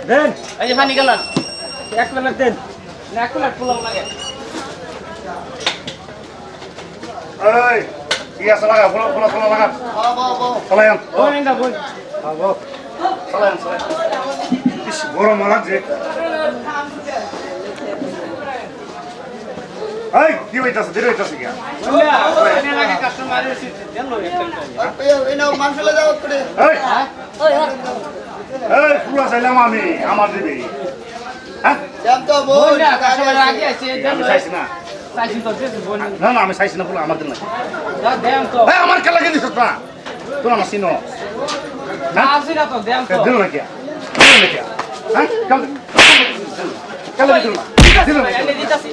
দেন এই যে পানি গেলাম এক প্লেট দেন এক প্লেট পোলাও লাগে এই কি আছে লাগা পোলা লাগা চলেন বই না বই চলেন ইস গরম লাগছে এই কি হইতাছে দেরি হইতাছে কি বইলা এনে লাগে কাস্টমার এসে দেন লো একটা এই নাও মাংস লাগাও করে এই এই পুরা চাইলাম আমি আমার দিবি হ্যাঁ জান তো বল বইলা কাস্টমার আগে আছে দেন আমি চাইছি না চাইছি তো দেন বই না আমি চাইছি না পুরা আমার দিন না দেন তো এই আমার খেলা গেলি না তোর আমার চিনো না আসি না তো দেন তো দিল না কি হ্যাঁ কাল কাল দিল না দিল না এনে দিতাছি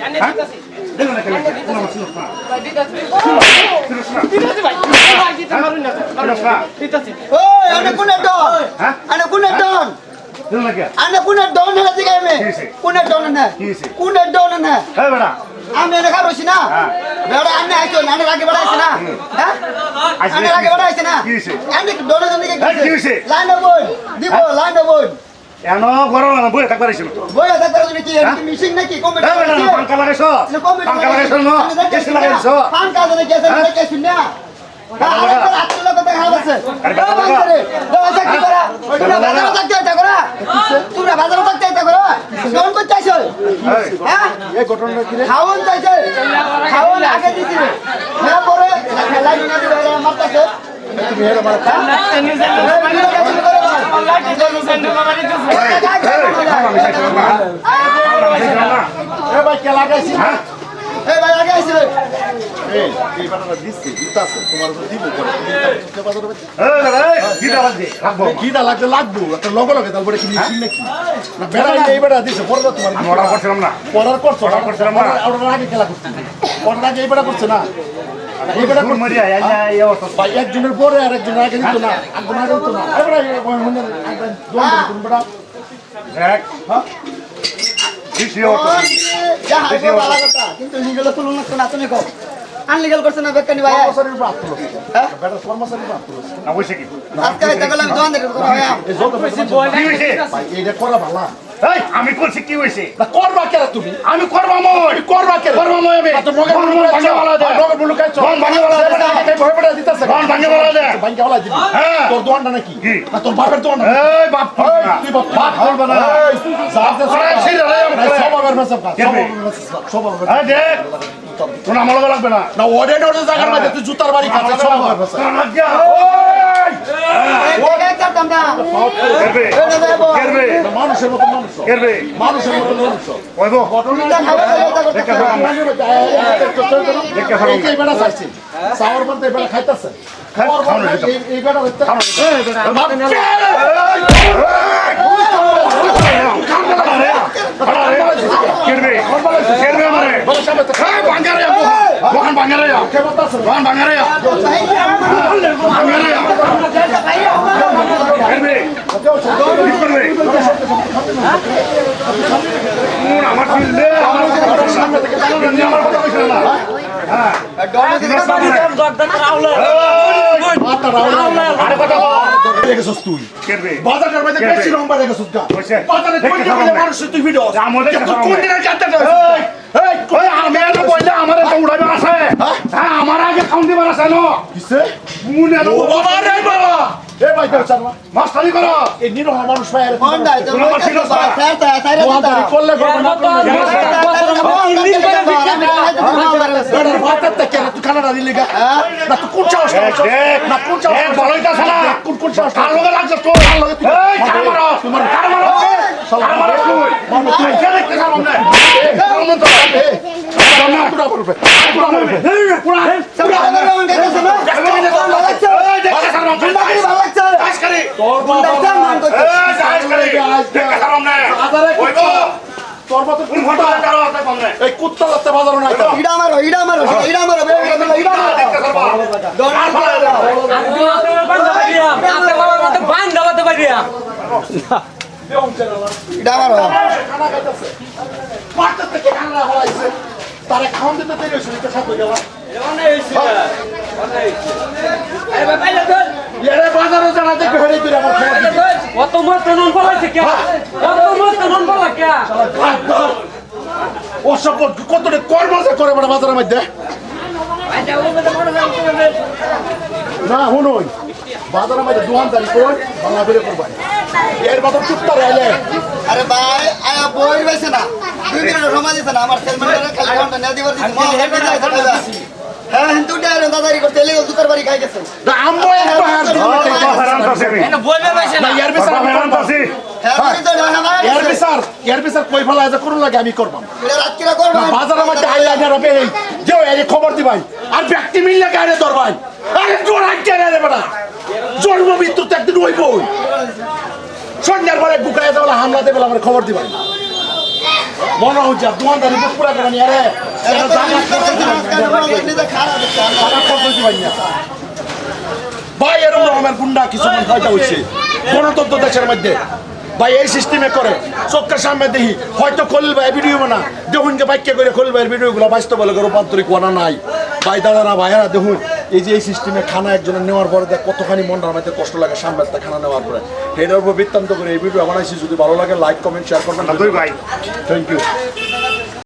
দিল না খেলা তোর আমার চিনো না দিতাছি দিতাছি ভাই ভাই দিতে মারুন না দিতাছি ওই আনে কোন ডন হ্যাঁ আনে কোন ডন দিল না কি আনে কোন ডন না দিকে মে কিছে? কোন ডন না কিছে? কোন ডন না এই বেটা আমি এনে খারোছি না হ্যাঁ। বেড়া আনে আইছো না আনে আগে বাড়াইছে না হ্যাঁ আইছে আনে আগে বাড়াইছে না কিছে? আনে ডন না দিকে এই কিছে? লাইন বল দিব লাইন বল এন গরম না বই থাকবার ছিল বই আদা করে তুমি কি মিশিং নাকি কমেন্ট এই বেটা পাঙ্কা লাগাইছ পাঙ্কা লাগাইছ না কেসি লাগাইছ পান কাজ না কেসে না কেসে না খাওয়ান চাইছে খাওয়ান আগে দিছিল পরে খেলা মারতেছে ভাই আগে আইছে এই গিটা লাগবে রাখবো গিটা লাগবো একটা লগে লগে তারপরে কি মিশিং নাকি না বেড়া এই বেড়া দিছে পড়লো তোমার আমি অর্ডার করছিলাম না পড়ার করছো অর্ডার করছিলাম না অর্ডার আগে খেলা করছি পড়ার আগে এই বেড়া করছে না এই বেড়া ফুল মারিয়া এই অবস্থা ভাই একজনের পরে আর একজনের আগে দিত না একজন আগে দিত না এই বেড়া দোকান বেড়া দেখ হ্যাঁ বেশি অবস্থা কিন্তু লিগেল তুলুন না তুমি কও আনলিগেল করছ না বেকানি ভাই কর্মচারীর উপর আত্মল হ্যাঁ বেড়া কর্মচারীর উপর আত্মল না বসে কি আজকে এটা গেলাম জোয়ান দেখে কথা হয় এই যত কি হইছে ভাই এইটা করা ভালো এই আমি করছি কি হইছে না করবা কেন তুমি আমি করবা মই করবা কেন করবা মই আমি তো মগে ভাঙে বলা দে মগে বলু কাইছো কোন ভাঙে বলা দে এই ভয় পড়া দিতাছে কোন ভাঙে বলা দে ভাঙে বলা দিবি হ্যাঁ। তোর দোয়ানটা নাকি কি? না তোর বাপের দোয়ান এই বাপ তুই বাপ বাপ করবা না আরে ছিড়ে রে আমার করে। সবাবের মেসব কা কেন? সবাবের এই দেখ তোর আমার লগে লাগবে না না ওডে ওডে জায়গার মধ্যে তুই জুতার বাড়ি খাচ্ছিস সবাবের মেসব তোর লাগিয়া এই দেখে করতাম না করবে করবে মানুষের মতো মানুষ করবে মানুষের মতো মানুষ কইবো এটা খাওয়া এটা করতে দেখে ফেলাম এই বেড়া চাইছে সাওয়ার মধ্যে বেড়া খাইতাছে এই বেড়া করবে করবে আমারে এই ভাঙারে মোহন ভাঙারে মোহন ভাঙারে ভাঙারে করবে কি করবে আমার চিনলে সামনে থেকে আমার কথা কইছ না হ্যাঁ মাথা রাউলা আরে কথা দেখেছস তুই করবে বাজারের মধ্যে বেশি নম্বর দেখেছস গা বসে। বাজারে কোন দিকে মানুষ তুই ভিডিও আমাদের তুই কোন দিকে কাটতে এই ওই আমি আর বললে আমারে তো উড়াবে আছে হ্যাঁ আমার আগে খাউন দিবার আছে না কিসে মুনে ও বাবা রে বাবা এ ভাই কেউ চারবা মাস্টারি করো এই নিরহ মানুষ ভাই আর কোন নাই তো মহাদারি করলে করবে না বেড়ার ভাতের থেকে তুই কানাডা দিলি গা না তুই কোন চাস দেখ না কোন চাস এক বলাইতা ছাড়া কোন চাস কার লগে লাগছ তো কার লগে তুই এই কার মারো কার মারো কার মারো তুই মারো তুই। কে দেখতে সামনে সামনে তো পুরা করবে এই পুরা এই দেখতে সামনে আজ করে তোর বাবা এই আজ করে দেখতে সামনে ওইগো তোর বাবা কোন ফটো কারো আছে সামনে এই কুত্তা লাগতে বাজার না ইডা মারো ইডা মারো ইডা মারো ইডা মারো দেখতে সামনে আর ফলে ইডা মারো খানা খাইতেছে পাঁচটা থেকে খানা হলাইছে তারে খাওন দিতে দেরি হইছে এটা সাথে গেলা এরে বাজারে জানাতে ঘরে তুই আমার খবর দিবি। কত মত নুন ফলাইছে কে কত মত নুন ফলা কে ওসব কত কর্ম যে করে মানে বাজারের মধ্যে না শুনুন বাজারের মধ্যে দোকানদারি কর বাংলা করে করবেন এর মতো চুপটা রইলে আরে ভাই আয়া বই বাইছে না 2 মিনিট সময় দিছে না আমার সেলমেন্টারে খালি ঘন্টা না দিবার দিছে মা হেপি যাইছে হ্যাঁ হিন্দু ডাইরে দাদারি করতে এলে দুকার বাড়ি খাই গেছে আমবো একটু হার এনে বলবে পাইছে না এর বিচার আমি করব হ্যাঁ আমি তো না আমার এর বিচার কই ফেলা আছে করুন লাগে আমি করব এটা রাত কিরা করব বাজারের মধ্যে আইলা হবে এই যে এই খবর দিবাই আর ব্যক্তি মিললে গাড়ি ধরবাই আরে জোড়াই কেন রে বড়া জন্ম মৃত্যু তো একদিন হইবই সন্ধ্যার পরে বুকায় যাওয়া হামলা দেবে আমার খবর দিবাই মনে হচ্ছে দোকানদারি বুক পুরা করে নিয়ে রে ভাই এরকম আমার গুন্ডা কিছুমান ফায়দা হয়েছে গণতন্ত্র দেশের মধ্যে ভাই এই সিস্টেমে করে চোখের সামনে দেখি হয়তো খলিল ভাই ভিডিও বানা দেখুন যে বাইকে করে খলিল ভাইয়ের ভিডিওগুলো বাস্তব বলে রূপান্তরিক বানা নাই ভাই দাদারা ভাইয়ারা দেখুন এই যে এই সিস্টেমে খানা একজনের নেওয়ার পরে দেখ কতখানি মনটার মধ্যে কষ্ট লাগে সামনে একটা খানা নেওয়ার পরে এটার উপর বৃত্তান্ত করে এই ভিডিও বানাইছি যদি ভালো লাগে লাইক কমেন্ট শেয়ার করবেন ভাই থ্যাংক ইউ